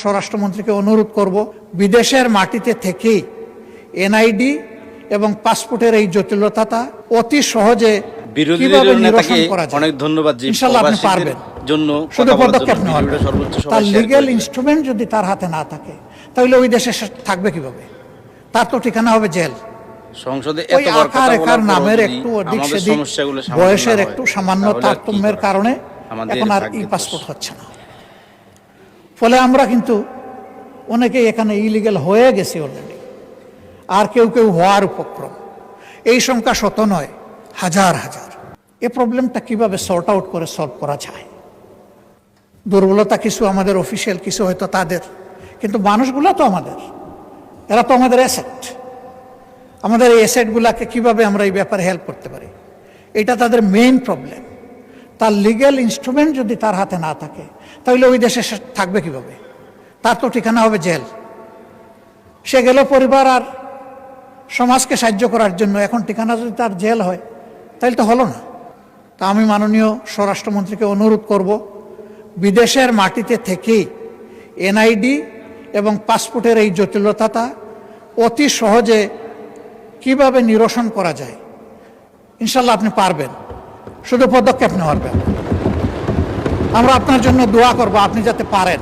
স্বরাষ্ট্রমন্ত্রীকে অনুরোধ করব, বিদেশের মাটিতে থেকেই এনআইডি এবং পাসপোর্টের এই জটিলতাটা অতি সহজে কিভাবে নিরসন করা যায়। অনেক ধন্যবাদ জি, ইনশাআল্লাহ আপনি পারবেন। জন্য শুধু পদক্ষেপ নেওয়া, তার লিগ্যাল ইনস্ট্রুমেন্ট যদি তার হাতে না থাকে তাহলে ওই দেশে থাকবে কিভাবে? তার তো ঠিকানা হবে জেল। সংসদে ওই আকার একার নামের একটু অধিক সেদিক, বয়সের একটু সামান্য তারতম্যের কারণে এখন আর ই পাসপোর্ট হচ্ছে না। ফলে আমরা কিন্তু অনেকেই এখানে ইলিগাল হয়ে গেছি অলরেডি, আর কেউ কেউ হওয়ার উপক্রম। এই সংখ্যা শত নয়, হাজার হাজার। এই প্রবলেমটা কিভাবে সর্ট আউট করে সলভ করা যায়? দুর্বলতা কিছু আমাদের অফিসিয়াল, কিছু হয়তো তাদের, কিন্তু মানুষগুলো তো আমাদের, এরা তো আমাদের অ্যাসেট। আমাদের এই অ্যাসেটগুলাকে কিভাবে আমরা এই ব্যাপারে হেল্প করতে পারি, এটা তাদের মেইন প্রবলেম। তার লিগ্যাল ইনস্ট্রুমেন্ট যদি তার হাতে না থাকে তাহলে ওই দেশে থাকবে কিভাবে? তার তো ঠিকানা হবে জেল। সে গেল পরিবার আর সমাজকে সাহায্য করার জন্য, এখন ঠিকানা যদি তার জেল হয় তাহলে তো হলো না। তা আমি মাননীয় স্বরাষ্ট্রমন্ত্রীকে অনুরোধ করব, বিদেশের মাটিতে থেকেই এনআইডি এবং পাসপোর্টের এই জটিলতাটা অতি সহজে কিভাবে নিরসন করা যায়। ইনশাল্লাহ আপনি পারবেন, শুধু পদক্ষেপ নেওয়ার ব্যাপার। আমরা আপনার জন্য দোয়া করব, আপনি যাতে পারেন।